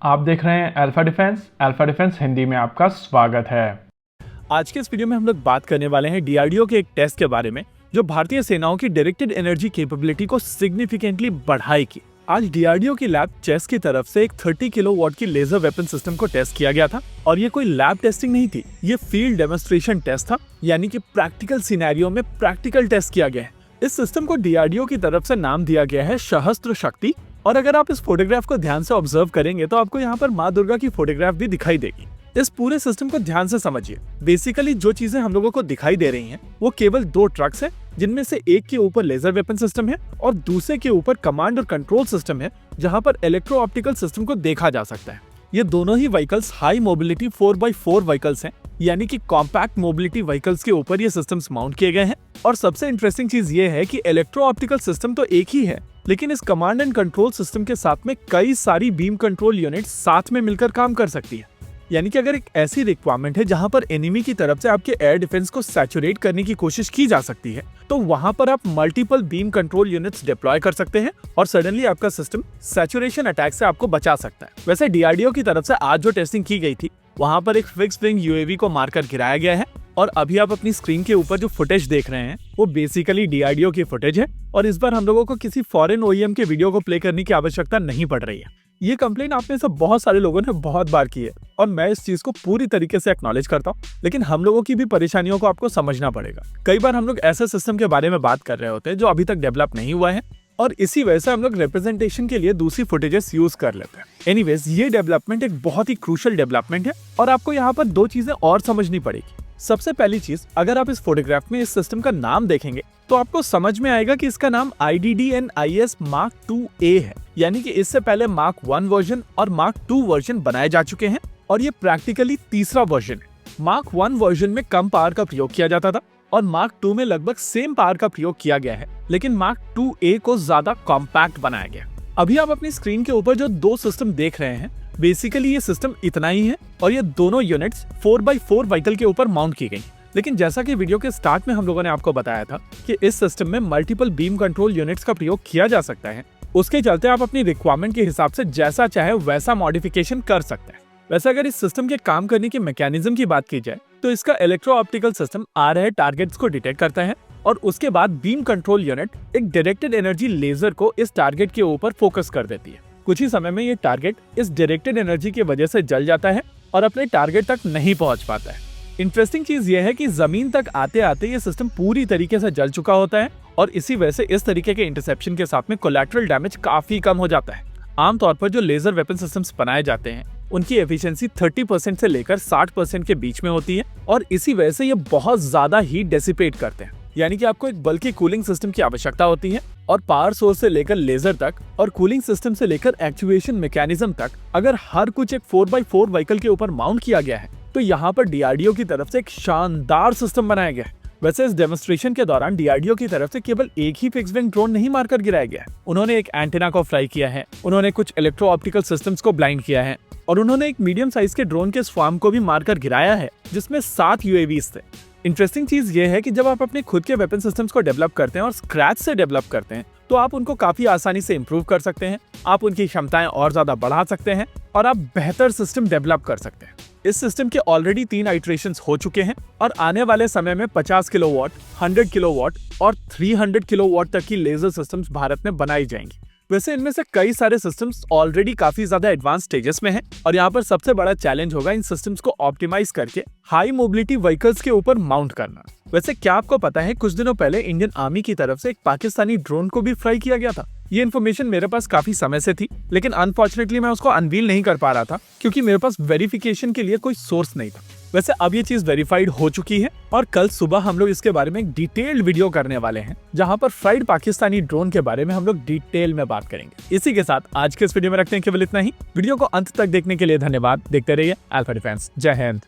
आप देख रहे हैं अल्फा डिफेंस हिंदी में आपका स्वागत है। आज के इस वीडियो में हम लोग बात करने वाले हैं डीआरडीओ के एक टेस्ट के बारे में जो भारतीय सेनाओं की डायरेक्टेड एनर्जी कैपेबिलिटी को सिग्निफिकेंटली बढ़ाएगी। आज डीआरडीओ की लैब चेस की तरफ से एक 30 किलोवाट की लेजर वेपन सिस्टम को टेस्ट किया गया था और ये कोई लैब टेस्टिंग नहीं थी, ये फील्ड डेमोन्स्ट्रेशन टेस्ट था, यानी कि प्रैक्टिकल सिनेरियो में प्रैक्टिकल टेस्ट किया गया है। इस सिस्टम को डीआरडीओ की तरफ से नाम दिया गया है सहस्त्र शक्ति। और अगर आप इस फोटोग्राफ को ध्यान से ऑब्जर्व करेंगे तो आपको यहाँ पर माँ दुर्गा की फोटोग्राफ भी दिखाई देगी। इस पूरे सिस्टम को ध्यान से समझिए। बेसिकली जो चीजें हम लोगों को दिखाई दे रही हैं वो केवल 2 ट्रक्स हैं, जिनमें से एक के ऊपर लेजर वेपन सिस्टम है और दूसरे के ऊपर कमांड और कंट्रोल सिस्टम है, जहां पर इलेक्ट्रो ऑप्टिकल सिस्टम को देखा जा सकता है। ये दोनों ही vehicles high mobility 4x4 vehicles हैं, यानी कि कॉम्पैक्ट मोबिलिटी व्हीकल्स के ऊपर ये सिस्टम्स माउंट किए गए हैं। और सबसे इंटरेस्टिंग चीज ये है कि इलेक्ट्रो ऑप्टिकल सिस्टम तो एक ही है, लेकिन इस कमांड एंड कंट्रोल सिस्टम के साथ में कई सारी बीम कंट्रोल यूनिट्स साथ में मिलकर काम कर सकती है। यानी कि अगर एक ऐसी रिक्वायरमेंट है जहां पर एनिमी की तरफ से आपके एयर डिफेंस को सैचुरेट करने की कोशिश की जा सकती है, तो वहां पर आप multiple beam control units deploy कर सकते हैं और सडनली आपका सिस्टम सैचुरेशन अटैक से आपको बचा सकता है। वैसे डीआरडीओ की तरफ से आज जो टेस्टिंग की गई थी वहां पर एक फिक्स विंग यूएवी को मारकर गिराया गया है और अभी आप अपनी स्क्रीन के ऊपर जो फुटेज देख रहे हैं वो बेसिकली डीआरडीओ की फुटेज है। और इस बार हम लोगों को किसी फॉरेन ओईएम के वीडियो को प्ले करने की आवश्यकता नहीं पड़ रही है। ये कंप्लेन आप में से बहुत सारे लोगों ने बहुत बार की है और मैं इस चीज को पूरी तरीके से एक्नॉलेज करता हूँ, लेकिन हम लोगों की भी परेशानियों को आपको समझना पड़ेगा। कई बार हम लोग ऐसे सिस्टम के बारे में बात कर रहे होते हैं जो अभी तक डेवलप नहीं हुआ है और इसी वजह से हम लोग रिप्रेजेंटेशन के लिए दूसरी फुटेजेस यूज कर लेते हैं। एनीवेज, ये डेवलपमेंट एक बहुत ही क्रूशियल डेवलपमेंट है और आपको यहाँ पर 2 चीजें और समझनी पड़ेगी। सबसे पहली चीज, अगर आप इस फोटोग्राफ में इस सिस्टम का नाम देखेंगे तो आपको समझ में आएगा कि इसका नाम IDDNIS Mark 2A है, यानी कि इससे पहले Mark 1 वर्जन और Mark 2 वर्जन बनाए जा चुके हैं और ये प्रैक्टिकली तीसरा वर्जन है। Mark 1 वर्जन में कम पावर का प्रयोग किया जाता था और Mark 2 में लगभग सेम पावर का प्रयोग किया गया है, लेकिन Mark 2A को ज्यादा कॉम्पैक्ट बनाया गया। अभी आप अपनी स्क्रीन के ऊपर जो 2 सिस्टम देख रहे हैं, बेसिकली ये सिस्टम इतना ही है और ये दोनों यूनिट्स 4x4 व्हीकल के ऊपर माउंट की गई। लेकिन जैसा कि वीडियो के स्टार्ट में हम लोगों ने आपको बताया था कि इस सिस्टम में मल्टीपल बीम कंट्रोल यूनिट्स का प्रयोग किया जा सकता है, उसके चलते आप अपनी रिक्वायरमेंट के हिसाब से जैसा चाहे वैसा मॉडिफिकेशन कर सकते हैं। वैसे अगर इस सिस्टम के काम करने के मैकेनिज्म की बात की जाए तो इसका इलेक्ट्रो ऑप्टिकल सिस्टम आ रहे टारगेट्स को डिटेक्ट करता है और उसके बाद बीम कंट्रोल यूनिट एक डायरेक्टेड एनर्जी लेजर को इस टारगेट के ऊपर फोकस कर देती है। कुछ ही समय में ये टारगेट इस डायरेक्टेड एनर्जी की वजह से जल जाता है और अपने टारगेट तक नहीं पहुंच पाता है। इंटरेस्टिंग चीज ये है कि जमीन तक आते आते ये सिस्टम पूरी तरीके से जल चुका होता है और इसी वजह से इस तरीके के इंटरसेप्शन के साथ में कोलैटरल डैमेज काफी कम हो जाता है। आमतौर पर जो लेजर वेपन सिस्टम्स बनाए जाते हैं उनकी एफिशिएंसी 30% से लेकर 60% के बीच में होती है और इसी वजह से ये बहुत ज्यादा हीट डेसिपेट करते हैं, यानी कि आपको एक बल्कि कूलिंग सिस्टम की आवश्यकता होती है। और पावर सोर्स से लेकर लेजर तक और कूलिंग सिस्टम से लेकर एक्चुएशन मैकेनिज्म तक अगर हर कुछ एक 4x4 व्हीकल के ऊपर माउंट किया गया है तो यहाँ पर डीआरडीओ की तरफ से एक शानदार सिस्टम बनाया गया है। वैसे इस डेमोन्स्ट्रेशन के दौरान डीआरडीओ की तरफ से केवल एक ही फिक्स विंग ड्रोन नहीं मारकर गिराया गया है, उन्होंने एक एंटेना को फ्लाई किया है, उन्होंने कुछ इलेक्ट्रो ऑप्टिकल सिस्टम्स को ब्लाइंड किया है और उन्होंने एक मीडियम साइज के ड्रोन के स्वार्म को भी मारकर गिराया है जिसमें 7 यूएवीज थे। इंटरेस्टिंग चीज ये है कि जब आप अपने खुद के वेपन सिस्टम्स को डेवलप करते हैं और स्क्रैच से डेवलप करते हैं तो आप उनको काफी आसानी से इंप्रूव कर सकते हैं, आप उनकी क्षमताएं और ज्यादा बढ़ा सकते हैं और आप बेहतर सिस्टम डेवलप कर सकते हैं। इस सिस्टम के ऑलरेडी 3 आइटरेशंस हो चुके हैं और आने वाले समय में 50 किलोवाट, 100 किलोवाट और 300 किलोवाट तक की लेजर सिस्टम्स भारत में बनाई जाएंगी। वैसे इनमें से कई सारे सिस्टम्स ऑलरेडी काफी ज्यादा एडवांस स्टेजेस में हैं और यहाँ पर सबसे बड़ा चैलेंज होगा इन सिस्टम्स को ऑप्टिमाइज करके हाई मोबिलिटी व्हीकल्स के ऊपर माउंट करना। वैसे क्या आपको पता है कुछ दिनों पहले इंडियन आर्मी की तरफ से एक पाकिस्तानी ड्रोन को भी फ्लाई किया गया था। ये इन्फॉर्मेशन मेरे पास काफी समय से थी, लेकिन अनफॉर्चुनेटली मैं उसको अनवील नहीं कर पा रहा था क्योंकि मेरे पास वेरिफिकेशन के लिए कोई सोर्स नहीं था। वैसे अब ये चीज वेरीफाइड हो चुकी है और कल सुबह हम लोग इसके बारे में एक डिटेल्ड वीडियो करने वाले हैं जहां पर फ्राइड पाकिस्तानी ड्रोन के बारे में हम लोग डिटेल में बात करेंगे। इसी के साथ आज के इस वीडियो में रखते हैं केवल इतना ही। वीडियो को अंत तक देखने के लिए धन्यवाद। देखते रहिए अल्फा डिफेंस। जय हिंद।